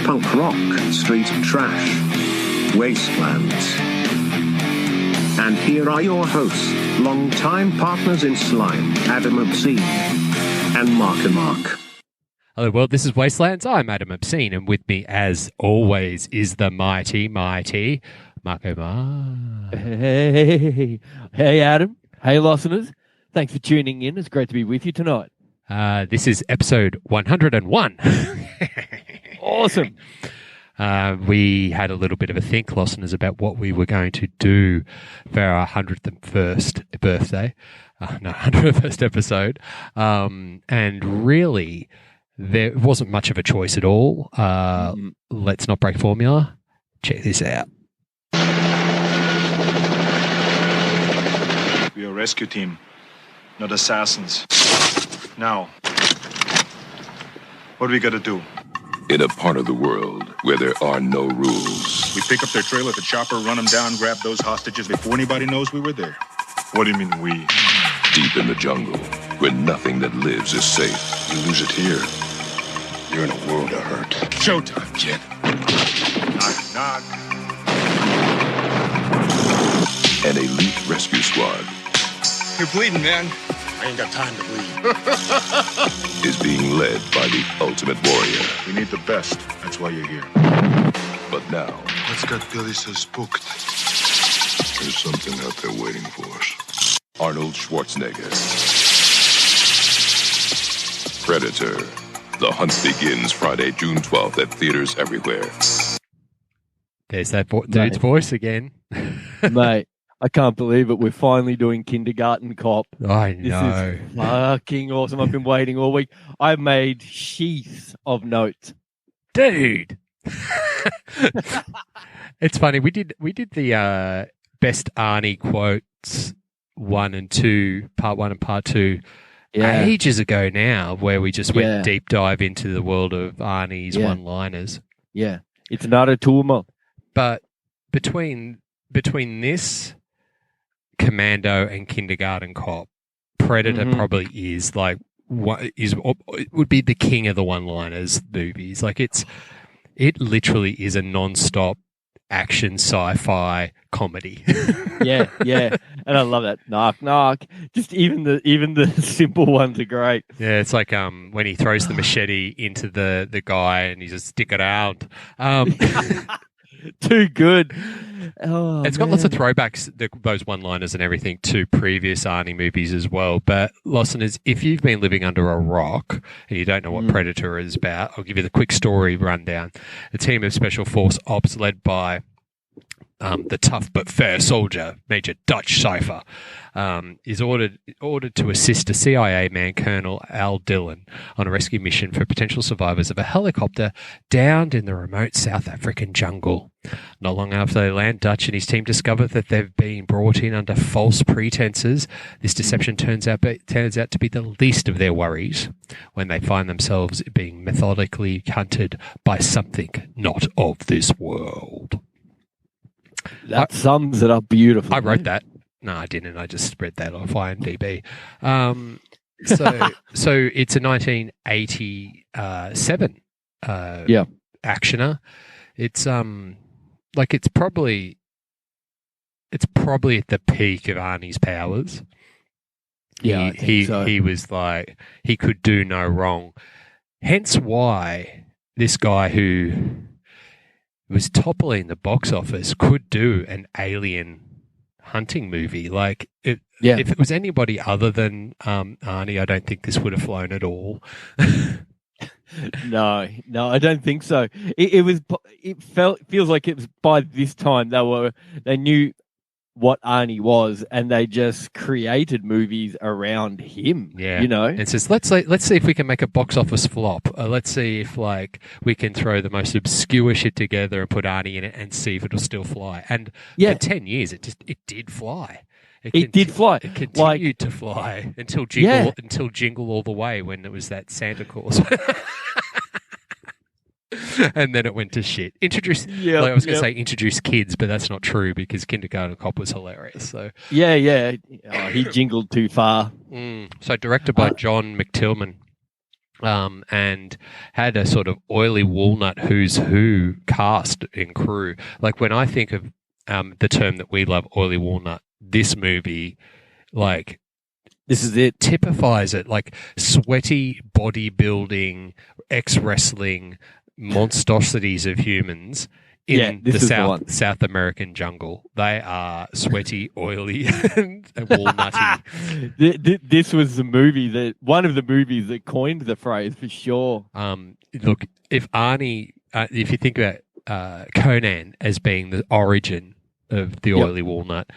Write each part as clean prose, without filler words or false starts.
punk rock, street trash, Wastelands. And here are your hosts, long-time partners in slime, Adam Obscene and Mark. Hello world, this is Wastelands. I'm Adam Obscene, and with me, as always, is the mighty Marco Mark. Hey Adam. Hey listeners. Thanks for tuning in. It's great to be with you tonight. This is episode 101. Awesome. We had a little bit of a think, listeners, about what we were going to do for our 101st birthday. 101st episode. And really, there wasn't much of a choice at all. Let's not break formula. Check this out. We are a rescue team, not assassins. Now, what do we gotta do? In a part of the world where there are no rules. We pick up their trail at the chopper, run them down, grab those hostages before anybody knows we were there. What do you mean we? Deep in the jungle, where nothing that lives is safe. You lose it here, you're in a world of hurt. Showtime, kid. Knock, knock. An elite rescue squad. You're bleeding, man. I ain't got time to bleed. Is being led by the ultimate warrior. We need the best. That's why you're here. But now, What's got Billy so spooked? there's something out there waiting for us. Arnold Schwarzenegger. Predator. The hunt begins Friday, June 12th at theaters everywhere. There's that dude's voice again. Mate, I can't believe it. We're finally doing Kindergarten Cop. I This know. is fucking awesome. I've been waiting all week. I've made sheaths of notes. Dude. It's funny. We did the best Arnie quotes 1 and 2, part 1 and part 2 ages ago now, where we just went deep dive into the world of Arnie's one-liners. Yeah. It's not a tumor. But between this, Commando and Kindergarten Cop, Predator probably is like it would be the king of the one-liners movies. Like it literally is a non-stop action sci-fi comedy. Yeah. And I love that. Knock, knock. Just even the simple ones are great. Yeah, it's like when he throws the machete into the guy and he just stick it out. Too good. Oh, it's got lots of throwbacks, those one-liners and everything, to previous Arnie movies as well. But, listeners, if you've been living under a rock and you don't know what Predator is about, I'll give you the quick story rundown. A team of Special Force Ops led by the tough but fair soldier, Major Dutch Cypher, is ordered to assist a CIA man, Colonel Al Dillon, on a rescue mission for potential survivors of a helicopter downed in the remote South African jungle. Not long after they land, Dutch and his team discover that they've been brought in under false pretenses. This deception turns out to be the least of their worries when they find themselves being methodically hunted by something not of this world. That sums it up beautifully. I wrote that. No, I didn't. I just read that off IMDb. So it's a 1987 actioner. It's it's probably at the peak of Arnie's powers. Yeah, I think so. He was like, he could do no wrong. Hence why this guy who was toppling the box office could do an alien hunting movie. Like, if it was anybody other than Arnie, I don't think this would have flown at all. No, I don't think so. It feels like it was by this time they knew what Arnie was, and they just created movies around him. Yeah, you know. It says let's see if we can make a box office flop. Let's see if we can throw the most obscure shit together and put Arnie in it and see if it'll still fly. And for 10 years, it did fly. It did fly. It continued to fly until Jingle All the Way, when it was that Santa Claus. And then it went to shit. Introduce kids, but that's not true because Kindergarten Cop was hilarious. So he jingled too far. So directed by John McTillman. and had a sort of oily walnut who's who cast in crew. Like when I think of the term that we love, oily walnut, this movie, like This is it. typifies it, like sweaty bodybuilding, ex-wrestling monstrosities of humans in this the is the one. South American jungle. They are sweaty, oily, and walnutty. This was the movie one of the movies that coined the phrase for sure. Look, if Arnie, if you think about Conan as being the origin of the oily walnut,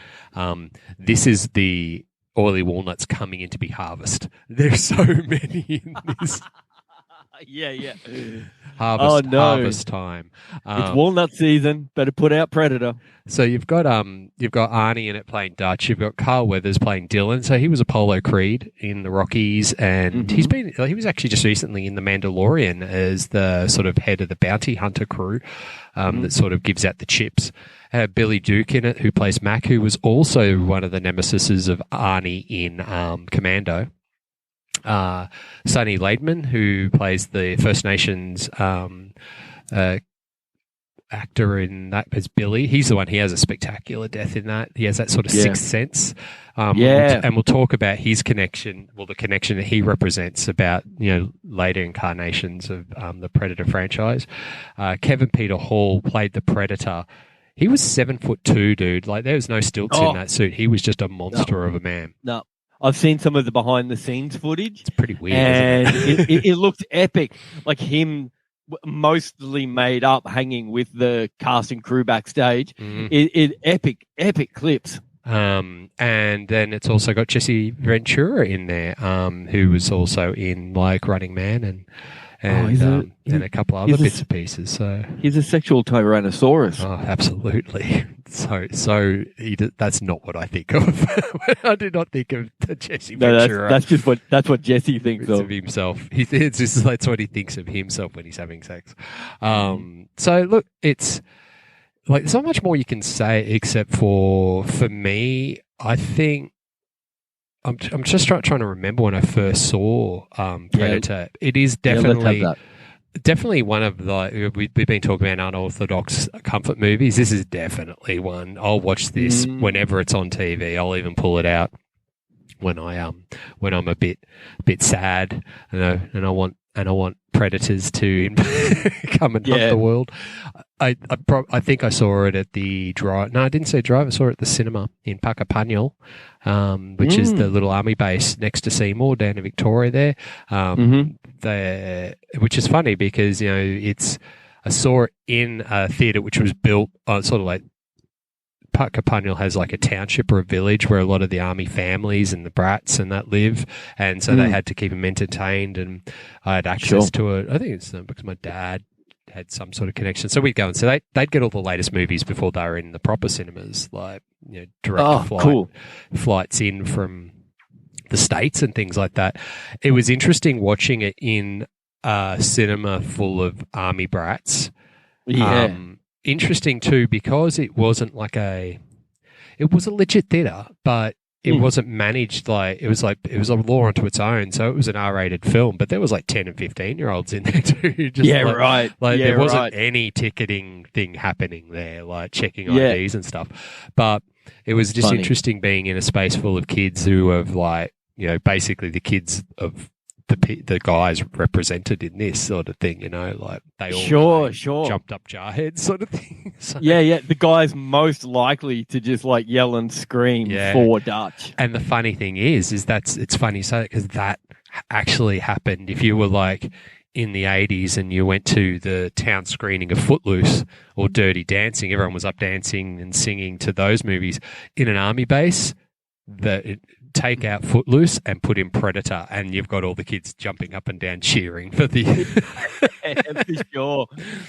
this is the oily walnuts coming in to be harvested. There's so many in this. Yeah. Harvest time. It's walnut season. Better put out Predator. So you've got Arnie in it playing Dutch. You've got Carl Weathers playing Dylan. So he was Apollo Creed in the Rockies, and he was actually just recently in The Mandalorian as the sort of head of the bounty hunter crew that sort of gives out the chips. Billy Duke in it, who plays Mac, who was also one of the nemesises of Arnie in Commando. Sonny Laidman, who plays the First Nations actor in that as Billy. He's the one. He has a spectacular death in that. He has that sort of sixth sense. And we'll talk about his connection, the connection that he represents about, later incarnations of the Predator franchise. Kevin Peter Hall played the Predator. He was 7'2", dude. Like there was no stilts in that suit. He was just a monster of a man. No. I've seen some of the behind the scenes footage. It's pretty weird, and isn't it? it looked epic. Like him mostly made up hanging with the cast and crew backstage. It epic clips. And then it's also got Jesse Ventura in there, who was also in like Running Man and a couple other bits and pieces. So he's a sexual Tyrannosaurus. Oh, absolutely. So that's not what I think of. I do not think of Jesse Ventura. That's what Jesse thinks of himself. That's what he thinks of himself when he's having sex. So look, it's like there's not much more you can say except for me, I think. I'm just trying to remember when I first saw Predator. It is definitely one of the we've been talking about unorthodox comfort movies. This is definitely one. I'll watch this whenever it's on TV. I'll even pull it out when I'm a bit sad and I want predators to come and hunt the world. I think I saw it at the drive. No, I didn't see drive. I saw it at the cinema in Puckapunyal, which is the little army base next to Seymour down in Victoria there. Which is funny because, I saw it in a theatre which was built sort of like Puckapunyal has like a township or a village where a lot of the army families and the brats and that live, and so they had to keep them entertained, and I had access to it. I think it's because my dad had some sort of connection, so we'd go and so they'd get all the latest movies before they were in the proper cinemas, like direct flights in from the States and things like that. It was interesting watching it in a cinema full of army brats. Interesting too because it wasn't like it was a legit theatre, but it wasn't managed it was a law unto its own. So it was an R-rated film, but there was like 10 and 15-year-olds in there too. There wasn't any ticketing thing happening there, like checking IDs and stuff. But it was just interesting being in a space full of kids who have basically the kids of the guys represented in this sort of thing, like they all jumped up jarheads sort of thing. So, the guys most likely to just like yell and scream for Dutch. And the funny thing is it's funny because that actually happened. If you were like in the 80s and you went to the town screening of Footloose or Dirty Dancing, everyone was up dancing and singing to those movies in an army base. Take out Footloose and put in Predator, and you've got all the kids jumping up and down cheering for the.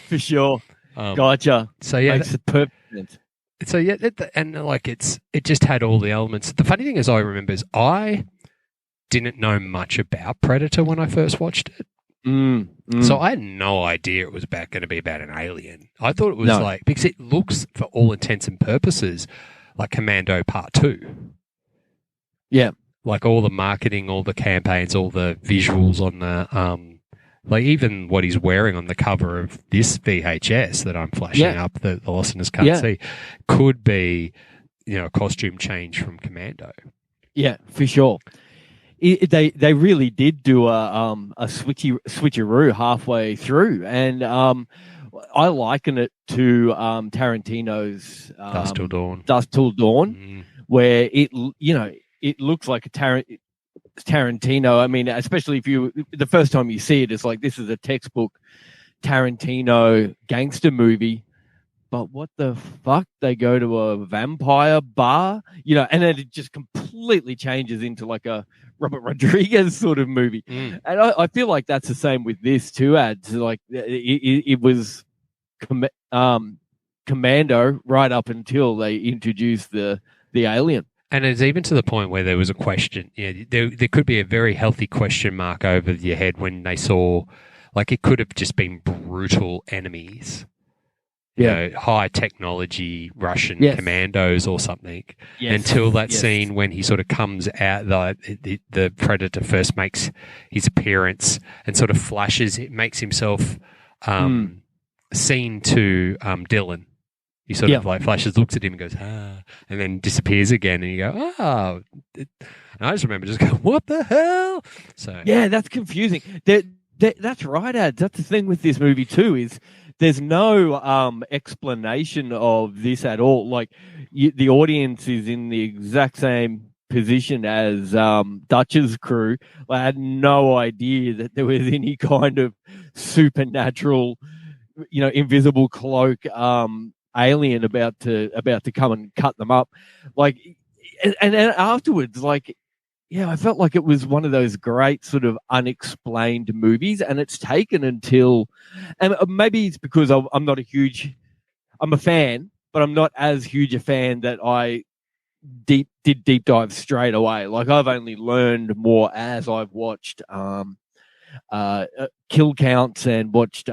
For sure. Gotcha. So makes it perfect. So it just had all the elements. The funny thing is, I remember I didn't know much about Predator when I first watched it. So I had no idea it was going to be about an alien. I thought it was because it looks, for all intents and purposes, like Commando Part 2. Yeah. Like all the marketing, all the campaigns, all the visuals on like even what he's wearing on the cover of this VHS that I'm flashing up that the listeners can't see could be, a costume change from Commando. Yeah, for sure. They really did do a switcheroo halfway through, and I liken it to Tarantino's Dusk Till Dawn. Where it looks like a Tarantino. I mean, especially if the first time you see it, it's like this is a textbook Tarantino gangster movie. But what the fuck? They go to a vampire bar, and then it just completely changes into like a Robert Rodriguez sort of movie. And I feel like that's the same with this too, Ads. Like it was Commando right up until they introduced the alien. And it's even to the point where there was a question. There could be a very healthy question mark over your head when they saw, like, it could have just been brutal enemies. High technology Russian commandos or something. Until that scene when he sort of comes out, the Predator first makes his appearance and sort of flashes, it makes himself seen to Dylan. He sort of like flashes, looks at him and goes, and then disappears again. And you go, And I just remember just going, what the hell? So that's confusing. That's right, Ads. That's the thing with this movie too, is there's no explanation of this at all. Like the audience is in the exact same position as Dutch's crew. I had no idea that there was any kind of supernatural, invisible cloak alien about to come and cut them up. Like, and then afterwards, like, I felt like it was one of those great sort of unexplained movies, and it's taken until, and maybe it's because I'm a fan, but I'm not as huge a fan that I did deep dive straight away. Like I've only learned more as I've watched kill counts and watched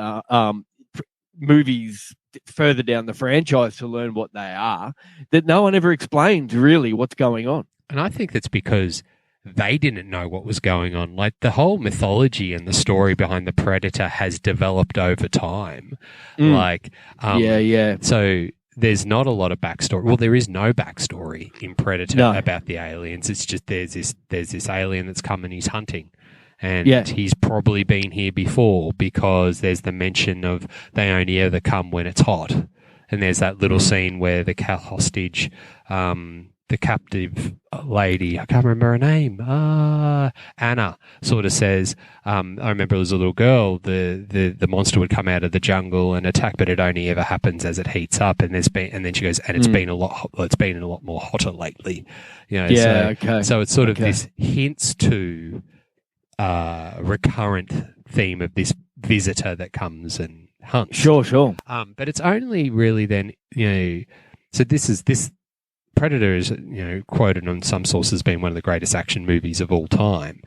movies further down the franchise to learn what they are, that no one ever explains really what's going on. And I think that's because they didn't know what was going on. Like the whole mythology and the story behind the Predator has developed over time. So there's not a lot of backstory. Well, there is no backstory in Predator about the aliens. It's just there's this alien that's come and he's hunting. And he's probably been here before because there's the mention of they only ever come when it's hot. And there's that little scene where the hostage, the captive lady, I can't remember her name, Anna, sort of says, I remember as a little girl, the monster would come out of the jungle and attack, but it only ever happens as it heats up. And then she goes, and it's been a lot more hotter lately. So it's sort of this hints to recurrent theme of this visitor that comes and hunts. Sure. But it's only really then, so this Predator is, quoted on some sources being one of the greatest action movies of all time.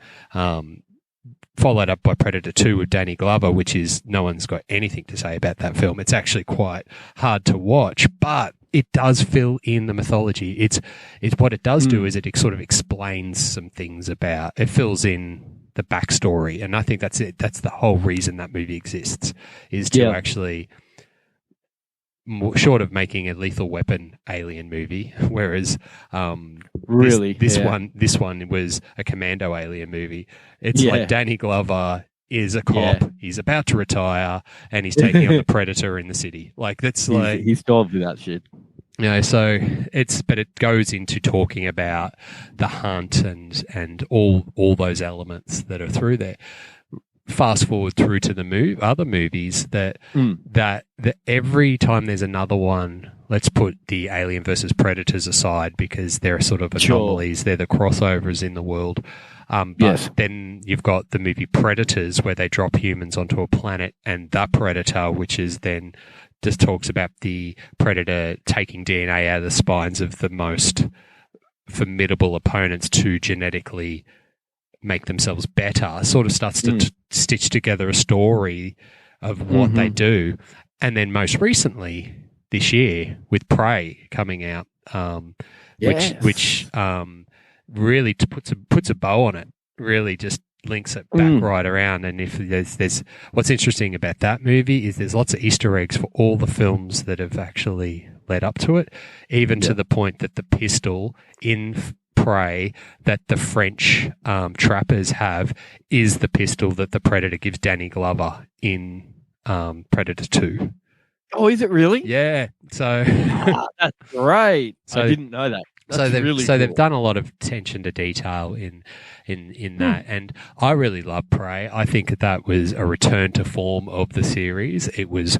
Followed up by Predator 2 with Danny Glover, which is, no one's got anything to say about that film. It's actually quite hard to watch, but it does fill in the mythology. It's what it does do is it sort of explains some things about, it fills in the backstory. And I think that's it. That's the whole reason that movie exists, is to actually, short of making a Lethal Weapon alien movie, whereas this one was a Commando alien movie. It's like Danny Glover is a cop. He's about to retire, and he's taking on the Predator in the city. Like he's told me that shit. So but it goes into talking about the hunt and all those elements that are through there. Fast forward through to the other movies that every time there's another one, let's put the Alien versus Predators aside because they're sort of anomalies. They're the crossovers in the world. But then you've got the movie Predators where they drop humans onto a planet, and that Predator, which is then just talks about the Predator taking DNA out of the spines of the most formidable opponents to genetically make themselves better, sort of starts to stitch together a story of what they do. And then most recently this year with Prey coming out, which really puts a bow on it, really just links it back right around. And if there's what's interesting about that movie is there's lots of Easter eggs for all the films that have actually led up to it, even to the point that the pistol in Prey that the French trappers have is the pistol that the Predator gives Danny Glover in Predator 2. Oh, is it really? Yeah. So that's great. So, I didn't know that. So they've really so cool. they've done a lot of attention to detail in that, and I really love Prey. I think that was a return to form of the series. It was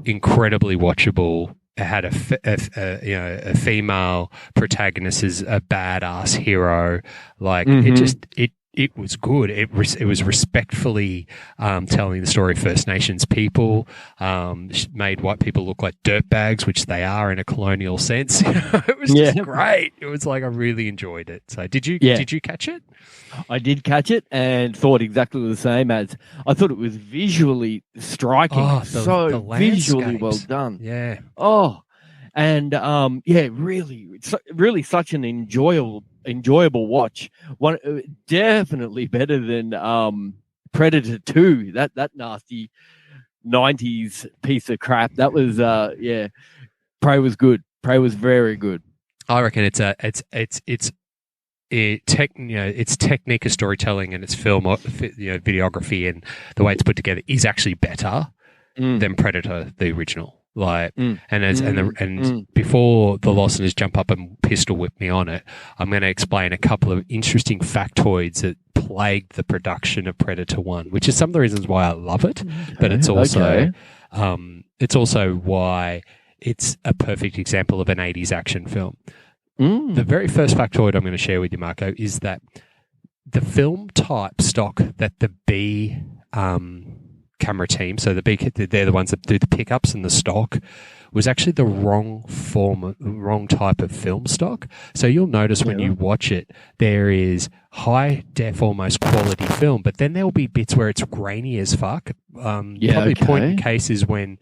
incredibly watchable. It had a female protagonist as a badass hero. Like it was good. It was respectfully telling the story of First Nations people. Made white people look like dirtbags, which they are in a colonial sense. It was just great. It was like I really enjoyed it. So did you catch it? I did catch it and thought exactly the same as I thought it was visually striking. The visually well done. Yeah. Oh, and really such an enjoyable watch. One definitely better than Predator 2. That nasty 90s piece of crap. That was Prey was good. Prey was very good. I reckon it's technique of storytelling and its film, videography and the way it's put together is actually better than Predator, the original. Before the listeners jump up and pistol whip me on it, I'm going to explain a couple of interesting factoids that plagued the production of Predator 1, which is some of the reasons why I love it, but it's also why it's a perfect example of an 80s action film. The very first factoid I'm going to share with you, Marco, is that the film type stock that the B camera team, so they're the ones that do the pickups and the stock, was actually the wrong type of film stock. So you'll notice when you watch it, there is high def, almost quality film, but then there will be bits where it's grainy as fuck. Point in case is when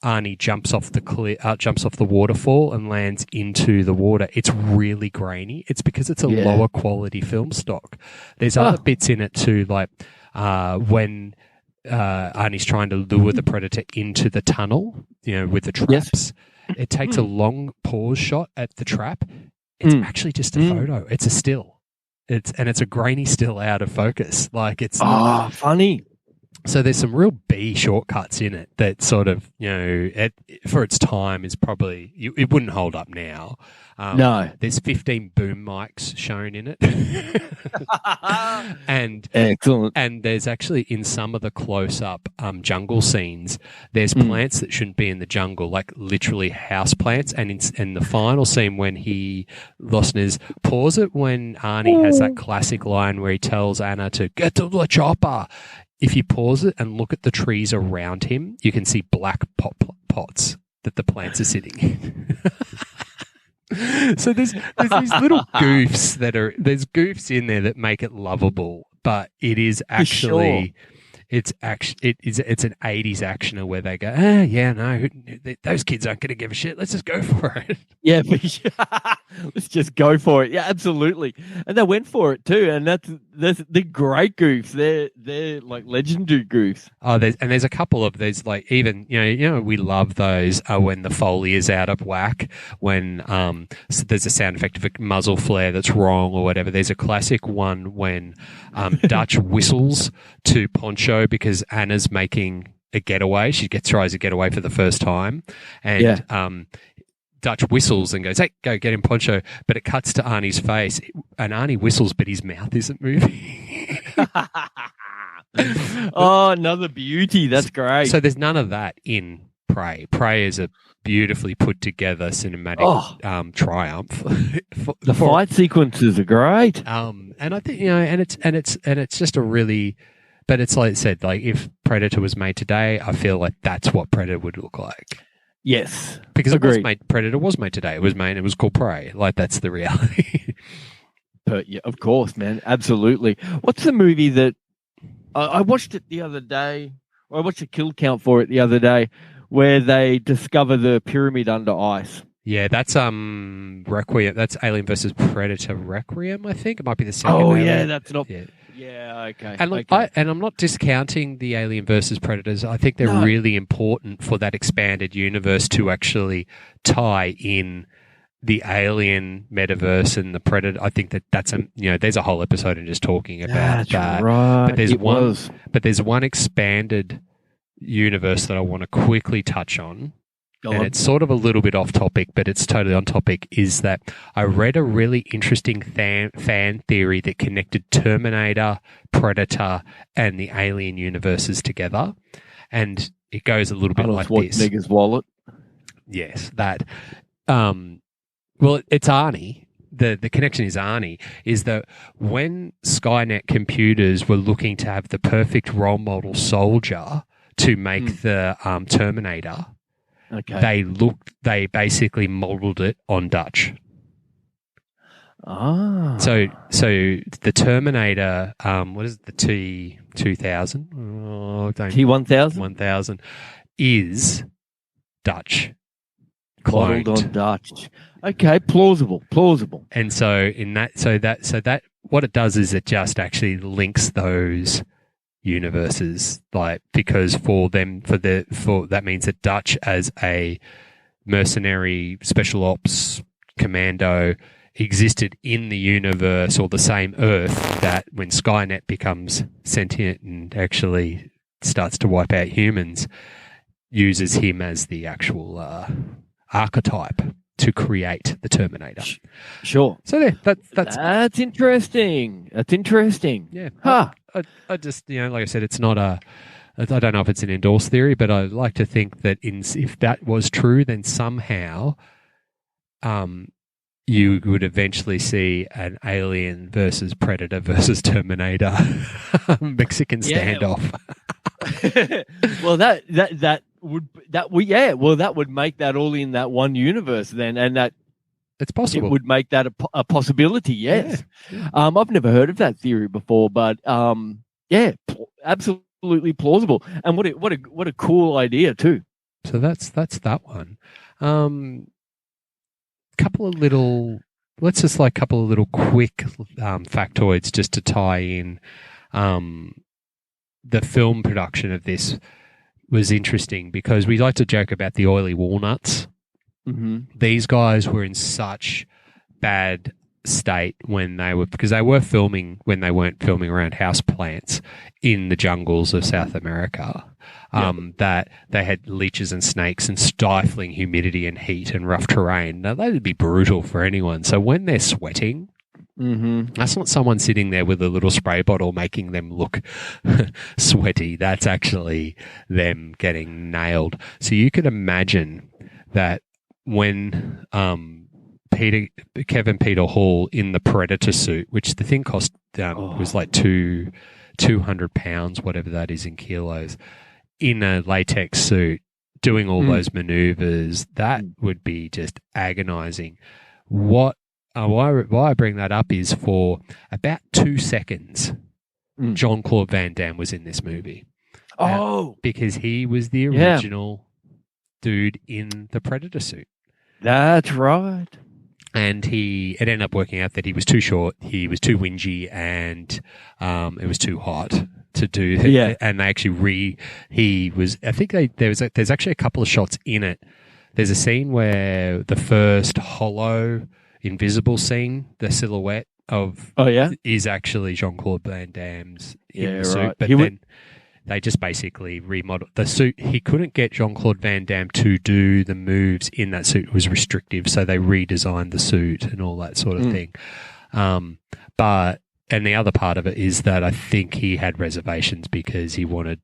Arnie jumps off the waterfall and lands into the water. It's really grainy. It's because it's a lower quality film stock. There's other bits in it too, like when Arnie's trying to lure the Predator into the tunnel, with the traps. It takes a long pause shot at the trap. It's actually just a photo. It's a still. It's a grainy still out of focus. Like it's funny. So there's some real B shortcuts in it that sort of, for its time is probably, it wouldn't hold up now. No. There's 15 boom mics shown in it. And excellent. And there's actually in some of the close-up jungle scenes, there's plants that shouldn't be in the jungle, like literally house plants. And in the final scene when listeners, pause it when Arnie has that classic line where he tells Anna to get to the chopper. If you pause it and look at the trees around him, you can see black pots that the plants are sitting in. So there's these little goofs there's goofs in there that make it lovable, but it is actually it's an 80s actioner where they go, those kids aren't going to give a shit. Let's just go for it. Yeah, let's just go for it. Yeah, absolutely. And they went for it too. And that's the great goofs. They're like legendary goofs. Oh, there's a couple of these, like even we love those when the Foley is out of whack, when so there's a sound effect of a muzzle flare that's wrong or whatever. There's a classic one when Dutch whistles to Poncho because Anna's making a getaway. She tries to get away for the first time, and Dutch whistles and goes, "Hey, go get him, Poncho!" But it cuts to Arnie's face, and Arnie whistles, but his mouth isn't moving. Oh, another beauty! That's great. So there's none of that in Prey. Prey is a beautifully put together cinematic triumph. The fight sequences are great. And I think it's just a really. But it's like I said, like if Predator was made today, I feel like that's what Predator would look like. Yes, because Predator was made today. It was called Prey. Like that's the reality. But yeah, of course, man, absolutely. What's the movie that I watched it the other day? I watched a kill count for it the other day, where they discover the pyramid under ice. Yeah, that's Requiem. That's Alien versus Predator Requiem. I think it might be the second. Oh Alien. yeah, that's not. Yeah, okay. And look, okay. I'm not discounting the Alien versus Predators. I think they're No. really important for that expanded universe to actually tie in the Alien metaverse and the Predator. I think that's there's a whole episode in just talking about That's that. right. But there's It one. was. But there's one expanded universe that I want to quickly touch on. Go And on. it's sort of a little bit off topic, but it's totally on topic, is that I read a really interesting fan theory that connected Terminator, Predator, and the Alien universes together. And it goes a little bit like this. Schwarzenegger's wallet. Yes, that. Well, it's Arnie. The connection is Arnie, is that when Skynet computers were looking to have the perfect role model soldier to make the Terminator, Okay. they basically modeled it on Dutch. Ah. So the Terminator, what is it, the T2000? T1000? 1000 is Dutch. Modeled Cloned. on Dutch. Okay, plausible. And so that what it does is it just actually links those universes, like, because that means that Dutch as a mercenary special ops commando existed in the universe or the same Earth that when Skynet becomes sentient and actually starts to wipe out humans, uses him as the actual archetype to create the Terminator. Sure. So yeah, that's interesting. That's interesting. yeah. Huh. I just, like I said, it's not I don't know if it's an endorsed theory, but I like to think that if that was true, then somehow you would eventually see an Alien versus Predator versus Terminator Mexican standoff. Well, that would make that all in that one universe then, and that It's possible. it would make that a possibility. Yes. Yeah. I've never heard of that theory before, but absolutely plausible. And what a cool idea too. So that's that one. Let's just couple of little quick factoids just to tie in. The film production of this was interesting because we like to joke about the oily walnuts. Mm-hmm. These guys were in such bad state because they were filming when they weren't filming around house plants in the jungles of South America. That they had leeches and snakes and stifling humidity and heat and rough terrain. Now that would be brutal for anyone. So when they're sweating, that's not someone sitting there with a little spray bottle making them look sweaty. That's actually them getting nailed. So you could imagine that when Kevin Peter Hall in the Predator suit, which the thing cost was like 200 pounds, whatever that is in kilos, in a latex suit, doing all those maneuvers, that would be just agonizing. Why I bring that up is for about 2 seconds, Jean-Claude Van Damme was in this movie. Because he was the original dude in the Predator suit. That's right. And it ended up working out that he was too short, he was too whingy, and it was too hot to do. Yeah. And they actually there's actually a couple of shots in it. There's a scene where the first hollow invisible scene, the silhouette of is actually Jean-Claude Van Damme's in the suit. Right. But then they just basically remodeled the suit. He couldn't get Jean-Claude Van Damme to do the moves in that suit. It was restrictive, so they redesigned the suit and all that sort of thing. And the other part of it is that I think he had reservations because he wanted,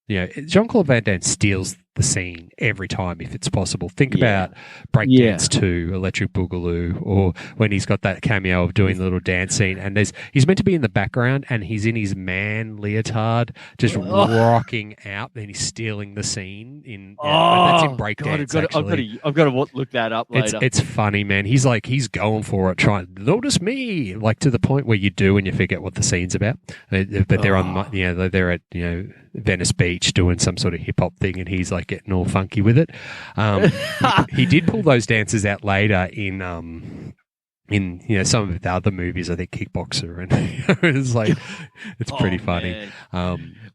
Jean-Claude Van Damme steals the scene every time if it's possible. Think about Breakdance 2, Electric Boogaloo, or when he's got that cameo of doing the little dance scene, and he's meant to be in the background and he's in his man leotard just rocking out, then he's stealing the scene that's in Breakdance. I've got to look that up later. It's funny, man. He's going for it, trying notice me, to the point where you do and you forget what the scene's about. But they're on, they're at Venice Beach doing some sort of hip hop thing, and he's getting all funky with it. He did pull those dances out later in in some of the other movies, I think Kickboxer, and it's like it's pretty funny.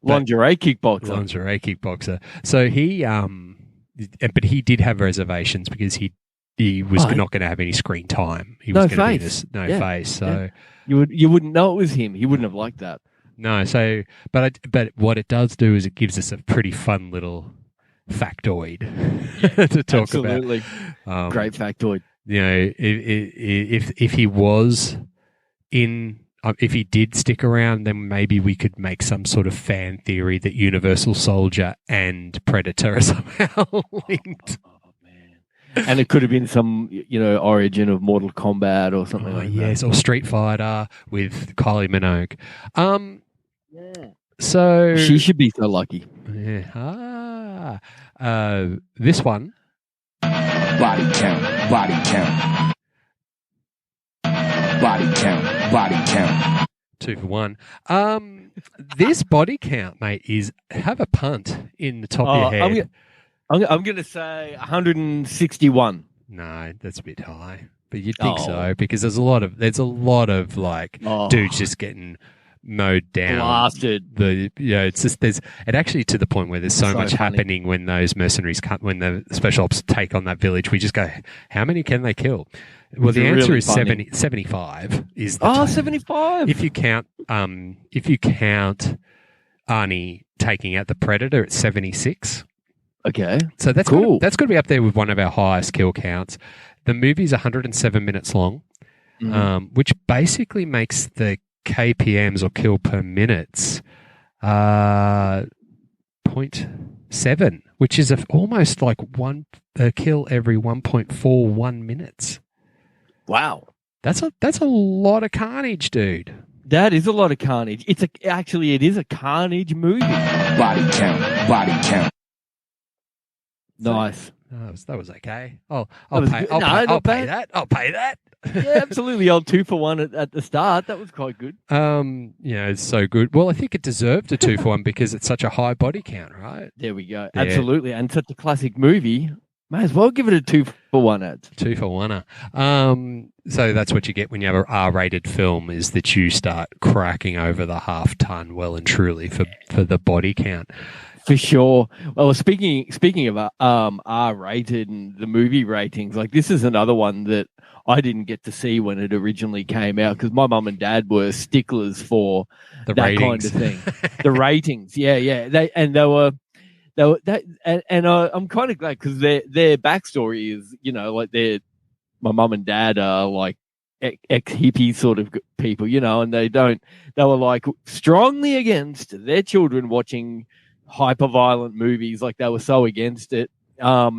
Lingerie kickboxer. Lingerie kickboxer. So he but he did have reservations because he was not going to have any screen time. He was going to be no face. So you wouldn't know it was him. He wouldn't have liked that. No. So but what it does do is it gives us a pretty fun little factoid to talk absolutely. about. Great factoid. If he was in, if he did stick around, then maybe we could make some sort of fan theory that Universal Soldier and Predator are somehow linked. Oh, man. And it could have been some, origin of Mortal Kombat or something like that. Yes, or Street Fighter with Kylie Minogue. So she should be so lucky. Yeah. This one. Body count. Body count. 2 for 1. This body count, mate, is have a punt in the top of your head. I'm going to say 161. No, that's a bit high, but you'd think so because there's a lot of like dudes just getting mowed down, blasted. It's just it actually to the point where there's so much funny. Happening when those mercenaries when the special ops take on that village. We just go, how many can they kill? Well, the answer is 75 is the 75. If you count Arnie taking out the Predator at 76. Okay. So that's cool. That's got to be up there with one of our highest kill counts. The movie's 107 minutes long, which basically makes the KPMs or kill per minutes 0.7, which is almost like one kill every 1.41 minutes. Wow. That's a lot of carnage, dude. That is a lot of carnage. It is a carnage movie. Body count. Nice. That was okay. I'll pay that. Yeah, absolutely. Old 2 for 1 at the start. That was quite good. It's so good. Well, I think it deserved a 2 for 1 because it's such a high body count, right? There we go. Yeah. Absolutely. And such a classic movie. May as well give it a 2 for 1 ad. 2 for 1. So that's what you get when you have an R-rated film is that you start cracking over the half ton well and truly for the body count. For sure. Well, speaking of R-rated and the movie ratings, like this is another one that I didn't get to see when it originally came out because my mum and dad were sticklers for the that ratings. kind of thing. The ratings, yeah. They were that, and I'm kind of glad because their backstory is, like my mum and dad are like ex-hippie sort of people, and they were like strongly against their children watching hyper-violent movies. Like they were so against it. I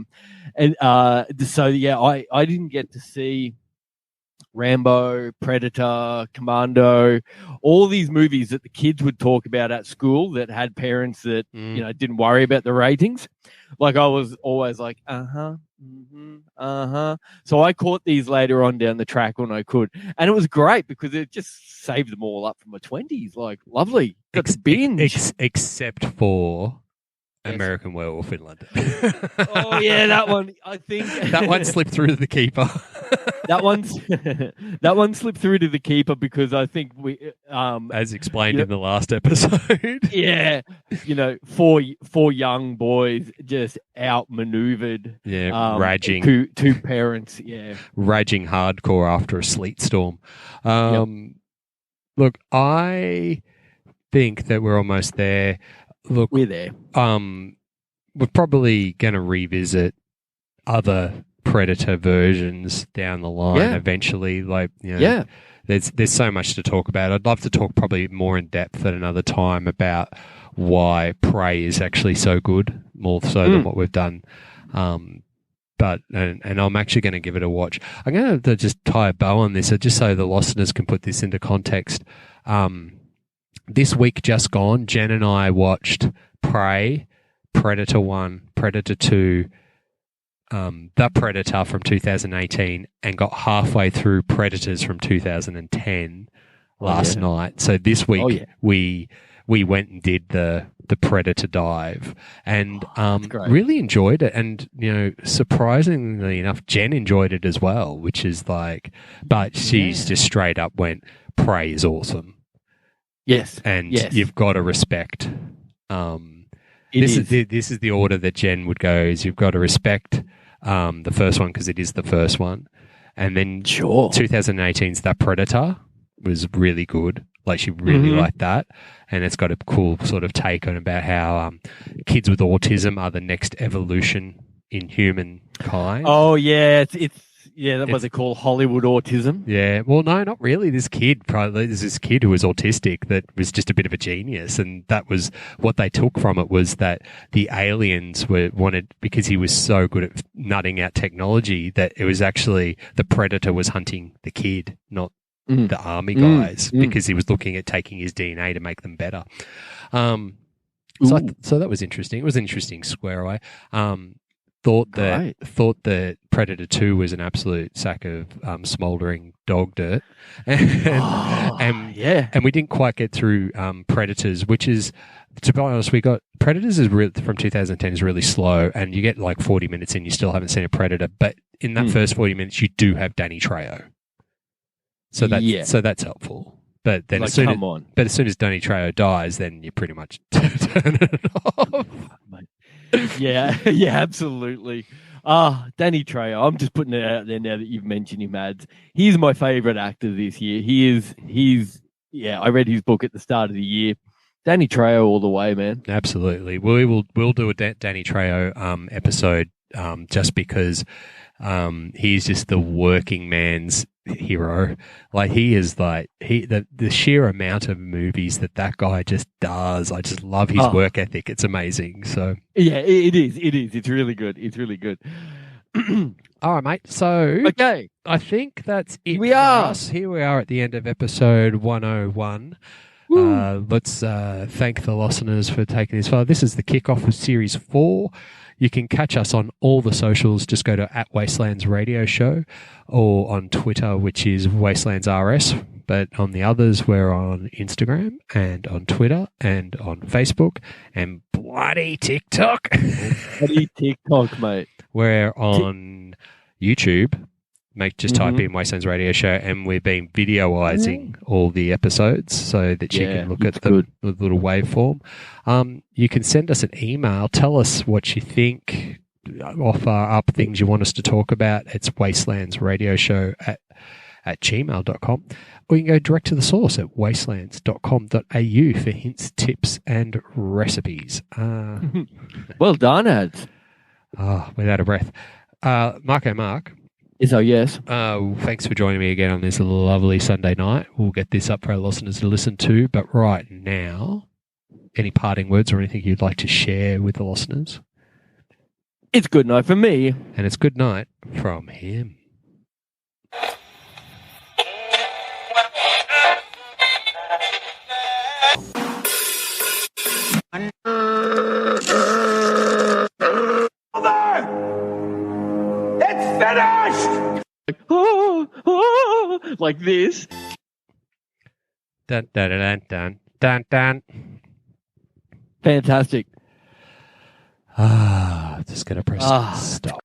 didn't get to see Rambo, Predator, Commando, all these movies that the kids would talk about at school that had parents that, didn't worry about the ratings. Like I was always like, So I caught these later on down the track when I could. And it was great because it just saved them all up from my 20s. Like, lovely. Got to binge. Except for American Werewolf in London. Oh, yeah, that one. I think that one slipped through to the keeper. that one slipped through to the keeper because I think we, as explained in the last episode. Yeah, four young boys just outmaneuvered. Yeah, raging two parents. Yeah, raging hardcore after a sleet storm. Look, I think that we're almost there. Look, we're there. We're probably going to revisit other Predator versions down the line eventually. Like, there's so much to talk about. I'd love to talk probably more in depth at another time about why Prey is actually so good, more so than what we've done. But I'm actually going to give it a watch. I'm going to just tie a bow on this, just so the listeners can put this into context. This week just gone, Jen and I watched Prey, Predator 1, Predator 2, The Predator from 2018, and got halfway through Predators from 2010 last night. So this week we went and did the the Predator dive, and great. really enjoyed it. And surprisingly enough, Jen enjoyed it as well, which is like, but she's just straight up went, Prey is awesome. Yes, and yes. you've got to respect. This is the order that Jen would go. Is you've got to respect the first one because it is the first one, and then 2018's That Predator was really good. Like she really liked that, and it's got a cool sort of take on about how kids with autism are the next evolution in humankind. Oh yeah, that's what they call Hollywood autism. Yeah, well, no, not really. There's this kid who was autistic that was just a bit of a genius, and that was what they took from it was that the aliens wanted because he was so good at nutting out technology that it was actually the Predator was hunting the kid, not the army guys, because he was looking at taking his DNA to make them better. So that was interesting. It was an interesting square away. Thought that Predator 2 was an absolute sack of smouldering dog dirt, and we didn't quite get through Predators, which is, to be honest, we got Predators from 2010 is really slow, and you get like 40 minutes in, you still haven't seen a Predator, but in that first 40 minutes, you do have Danny Trejo, so that's helpful. But then as soon as Danny Trejo dies, then you pretty much turn it off. Yeah, absolutely. Danny Trejo. I'm just putting it out there now that you've mentioned him, Ads. He's my favourite actor this year. He's I read his book at the start of the year. Danny Trejo all the way, man. Absolutely. We'll do a Danny Trejo episode just because he's just the working man's hero. Like he is like the sheer amount of movies that guy just does. I just love his work ethic. It's amazing. So yeah, it is. It's really good. All right, mate. So okay, I think that's it. Here we are at the end of episode 101. Let's thank the listeners for taking this far. This is the kickoff of Series 4. You can catch us on all the socials. Just go to @Wastelands Radio Show or on Twitter, which is Wastelands RS. But on the others, we're on Instagram and on Twitter and on Facebook and bloody TikTok. Bloody TikTok, mate. We're on YouTube. Just type in Wastelands Radio Show, and we've been videoizing all the episodes so that you can look at the little waveform. You can send us an email. Tell us what you think. Offer up things you want us to talk about. It's wastelandsradioshow at gmail.com. Or you can go direct to the source at wastelands.com.au for hints, tips, and recipes. Well done, Ads. Without a breath. Mark. Yes. Thanks for joining me again on this lovely Sunday night. We'll get this up for our listeners to listen to. But right now, any parting words or anything you'd like to share with the listeners? It's good night from me. And it's good night from him. Like this. Dun, dun, dun, dun, dun, dun. Fantastic. Just going to press stop.